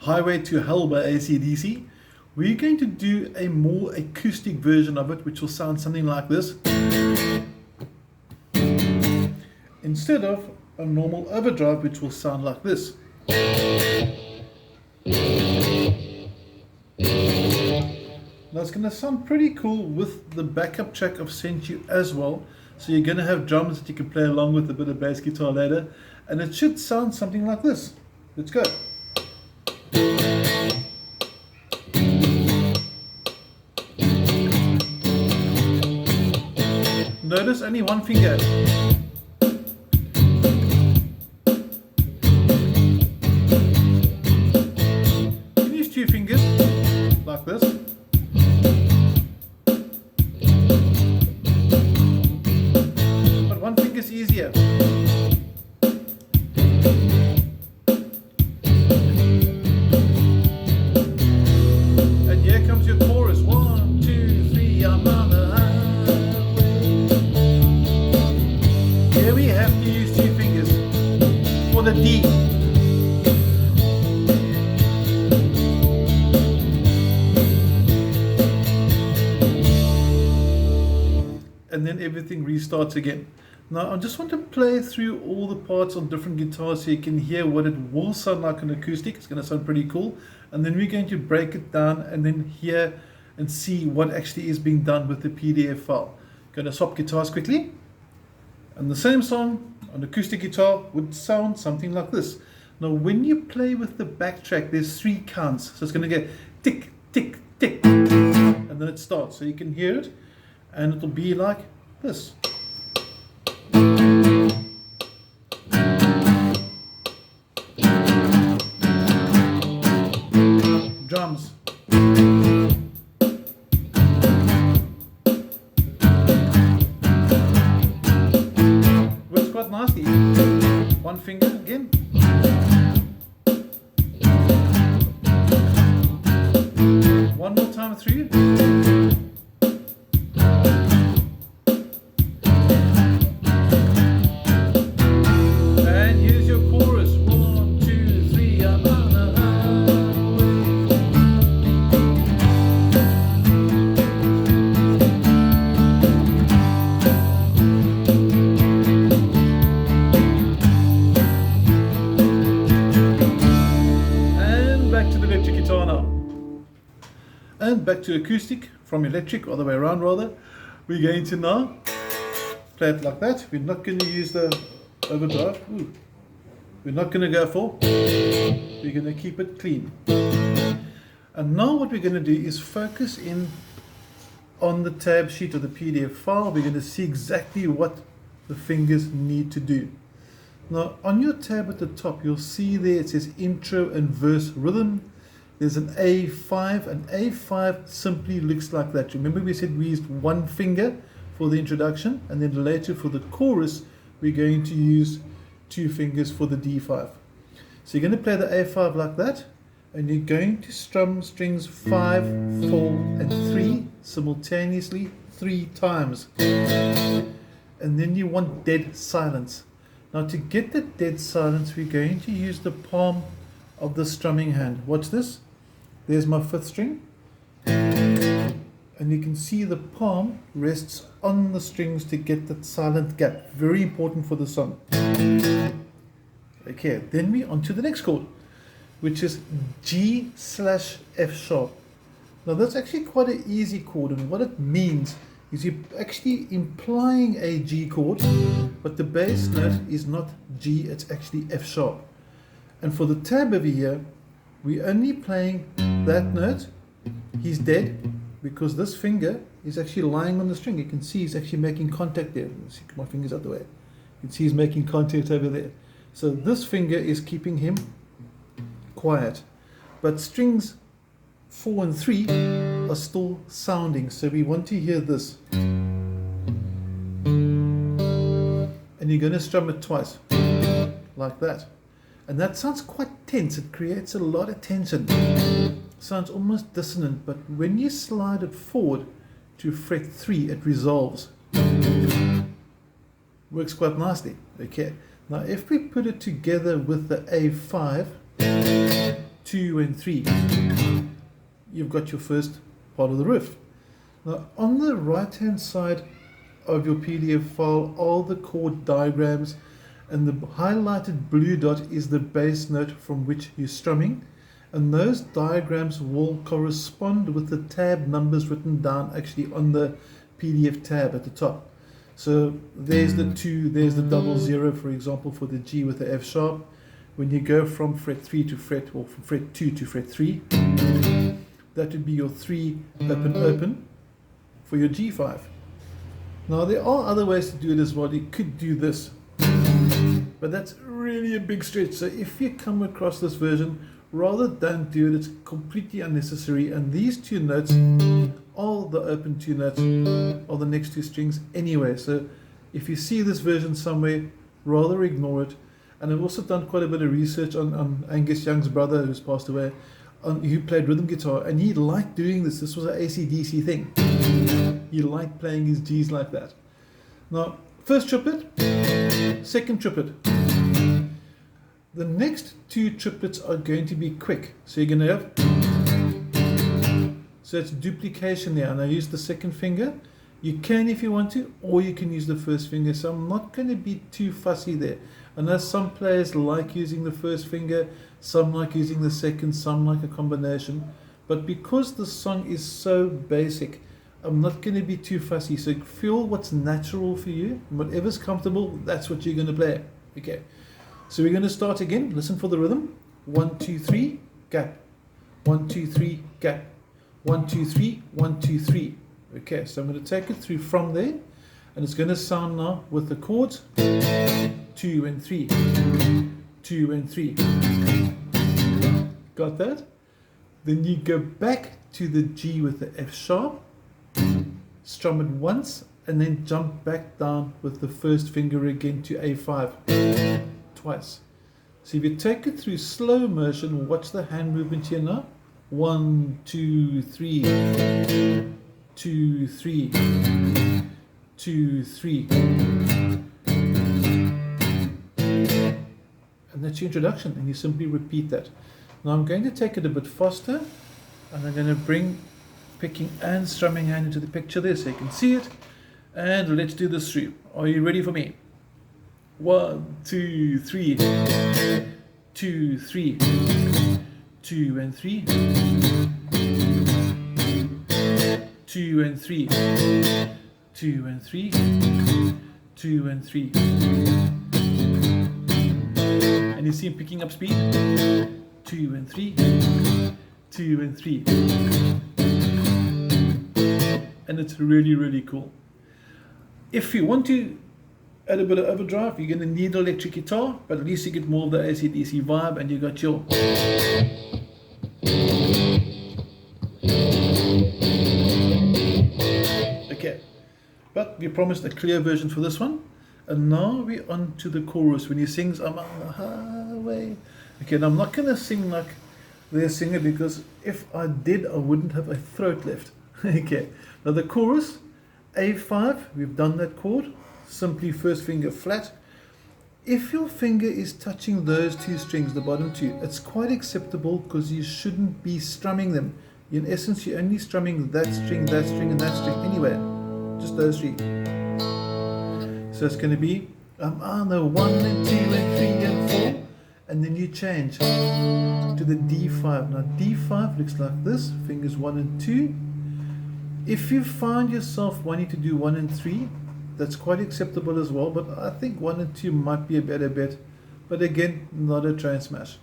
Highway to Hell by AC/DC. We're going to do a more acoustic version of it, which will sound something like this. Instead of a normal overdrive, which will sound like this. Now it's going to sound pretty cool with the backup track I've sent you as well. So you're going to have drums that you can play along with, a bit of bass guitar later. And it should sound something like this. Let's go. Notice only one finger. You can use two fingers, like this. But one finger is easier. And here comes your chorus. 1, 2, 3, I'm on the highway. Here we have to use two fingers for the D. And then everything restarts again. Now I just want to play through all the parts on different guitars so you can hear what it will sound like on acoustic. It's going to sound pretty cool. And then we're going to break it down and then hear and see what actually is being done with the PDF file. Going to swap guitars quickly. And the same song on acoustic guitar would sound something like this. Now when you play with the backtrack, there's 3 counts. So it's going to get tick, tick, tick. And then it starts. So you can hear it. And it'll be like this. Drums. Works quite nicely. One finger again. One more time through. And here's your chorus. 1, 2, 3, I'm on the highway. And back to the electric guitar now. And back to acoustic from electric, other way around rather. We're going to now play it like that. We're not going to use the overdrive. Ooh. We're not going to go for. We're going to keep it clean. And now what we're going to do is focus in on the tab sheet of the PDF file. We're going to see exactly what the fingers need to do. Now on your tab at the top, you'll see there it says intro and verse rhythm. There's an A5, and A5 simply looks like that. Remember we said we used one finger for the introduction, and then later for the chorus we're going to use two fingers for the D5. So you're going to play the A5 like that, and you're going to strum strings 5, 4 and 3 simultaneously 3 times. And then you want dead silence. Now to get the dead silence, we're going to use the palm of the strumming hand. Watch this. There's my 5th string, and you can see the palm rests on the strings to get that silent gap. Very important for the song. Okay, then we on to the next chord, which is G/F sharp. Now that's actually quite an easy chord, and what it means is you're actually implying a G chord, but the bass note is not G, it's actually F sharp. And for the tab over here, we're only playing that note. He's dead because this finger is actually lying on the string. You can see he's actually making contact there. Let's see, my finger's out the way. You can see he's making contact over there. So this finger is keeping him quiet. But strings 4 and 3 are still sounding. So we want to hear this. And you're going to strum it twice, like that. And that sounds quite tense. It creates a lot of tension. Sounds almost dissonant, but when you slide it forward to fret 3, it resolves. Works quite nicely. Okay. Now if we put it together with the A5, 2 and 3. You've got your first part of the riff. Now on the right hand side of your PDF file are the chord diagrams, and the highlighted blue dot is the bass note from which you're strumming, and those diagrams will correspond with the tab numbers written down actually on the PDF tab at the top. So there's the 2, there's the 00, for example, for the G with the F sharp. When you go from fret 3 to fret, or from fret 2 to fret 3, that would be your 3 open for your G5. Now there are other ways to do it as well. You could do this, but that's really a big stretch. So if you come across this version, rather don't do it. It's completely unnecessary, and these two notes, all the open two notes, are the next two strings anyway. So if you see this version somewhere, rather ignore it. And I've also done quite a bit of research on Angus Young's brother, who's passed away, who played rhythm guitar, and he liked doing this. This was an AC/DC thing. He liked playing his G's like that. Now, first triplet, second triplet. The next two triplets are going to be quick. So you're going to have, so it's duplication there, and I use the second finger. You can if you want to, or you can use the first finger. So I'm not going to be too fussy there. I know some players like using the first finger, some like using the second, some like a combination. But because the song is so basic, I'm not going to be too fussy. So feel what's natural for you. Whatever's comfortable, that's what you're going to play. Okay. So we're going to start again. Listen for the rhythm. 1, 2, 3, gap. 1, 2, 3, gap. 1, 2, 3, 1, 2, 3. Okay, so I'm going to take it through from there, and it's going to sound now with the chords 2 and 3, 2 and 3. Got that? Then you go back to the G with the F sharp, strum it once, and then jump back down with the first finger again to A5 twice. So if you take it through slow motion, watch the hand movement here now. 1, 2, 3, 2, 3, 2, 3. And that's your introduction, and you simply repeat that. Now I'm going to take it a bit faster, and I'm going to bring picking and strumming hand into the picture there so you can see it. And let's do this through. Are you ready for me? 1, 2, 3, 2, 3, 2 and 3, 2 and 3, 2 and 3, 2 and 3. And you see him picking up speed. 2 and 3, 2 and 3. And it's really, really cool. If you want to add a bit of overdrive, you're going to need an electric guitar, but at least you get more of the AC/DC vibe, and you got your. Okay, but we promised a clear version for this one, and now we're on to the chorus. When he sings, I'm on the highway. Okay, now I'm not going to sing like their singer, because if I did, I wouldn't have a throat left. Okay, now the chorus, A5, we've done that chord. Simply first finger flat. If your finger is touching those two strings, the bottom two, it's quite acceptable, because you shouldn't be strumming them. In essence, you're only strumming that string, and that string anyway. Just those three. So it's going to be on the 1 and 2 and 3 and 4, and then you change to the D5. Now D5 looks like this, fingers 1 and 2. If you find yourself wanting to do 1 and 3, that's quite acceptable as well, but I think 1 and 2 might be a better bet. But again, not a train smash.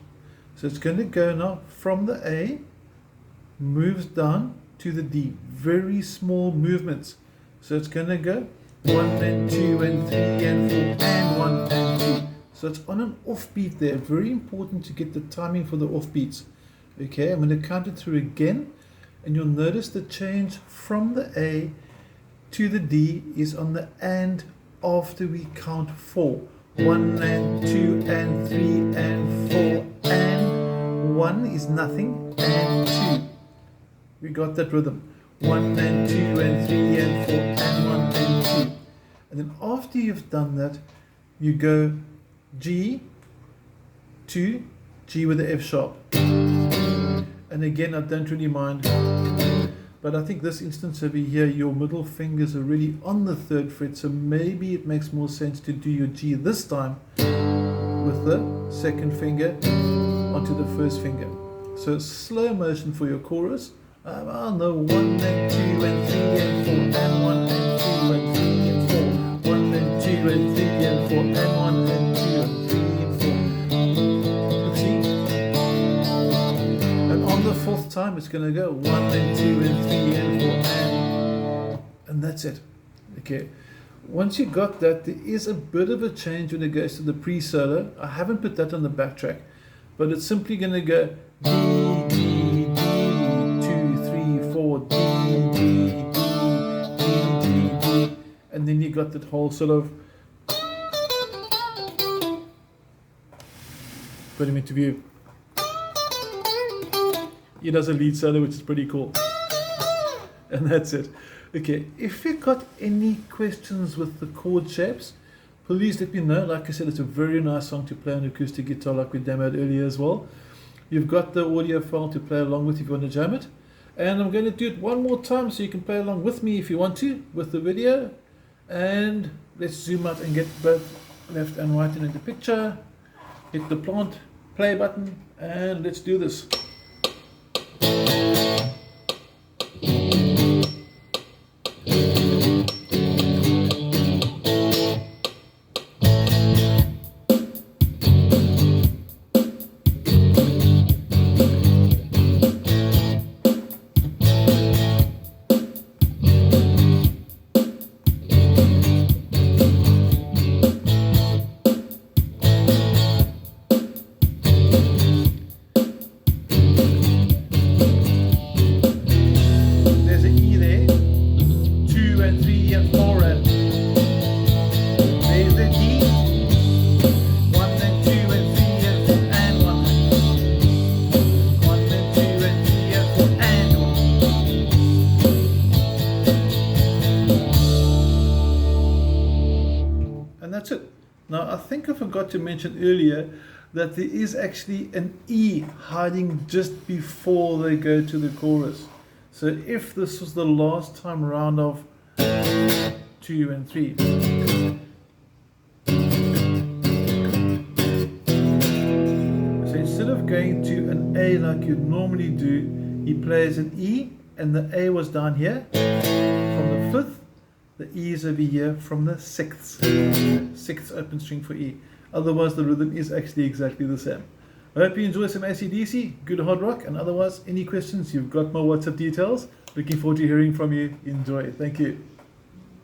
So it's going to go now from the A, moves down to the D. Very small movements. So it's going to go 1 and 2 and 3 and 4 and 1 and 2. So it's on an offbeat there. Very important to get the timing for the offbeats. Okay, I'm going to count it through again, and you'll notice the change from the A to the D is on the and after we count 4. 1 and 2 and 3 and 4 and 1 is nothing, and 2. We got that rhythm. 1 and 2 and 3 and 4 and 1 and 2. And then after you've done that, you go G to G with the F sharp. And again, I don't really mind, but I think this instance over here, your middle fingers are really on the 3rd fret, so maybe it makes more sense to do your G this time with the 2nd finger onto the 1st finger. So slow motion for your chorus. I know 1 and 2 and 3 and 4 and 1 and 2 and 3 and 4, 1 and 2 and 3 and 4 and 1 and 2 and 3 and 4. Look, see? And on the 4th time it's going to go 1 and 2 and 3 and 4 and that's it. Okay. Once you got that, there is a bit of a change when it goes to the pre-solo. I haven't put that on the backtrack, but it's simply going to go D, D, D, 2, 3, 4, D, D, D, D, D, D, and then you got that whole sort of put him into view. He does a lead solo, which is pretty cool. And that's it. Okay, if you've got any questions with the chord shapes, please let me know. Like I said, it's a very nice song to play on acoustic guitar like we demoed earlier as well. You've got the audio file to play along with if you want to jam it. And I'm going to do it one more time so you can play along with me if you want to with the video. And let's zoom out and get both left and right into the picture. Hit the plant play button and let's do this. That's it. Now I think I forgot to mention earlier that there is actually an E hiding just before they go to the chorus. So if this was the last time round of 2 and 3, so instead of going to an A like you'd normally do, he plays an E and the A was down here from the 5th. The E is over here from the 6th open string for E. Otherwise the rhythm is actually exactly the same. I hope you enjoy some AC/DC, good hard rock, and otherwise any questions, you've got my WhatsApp details. Looking forward to hearing from you. Enjoy. Thank you.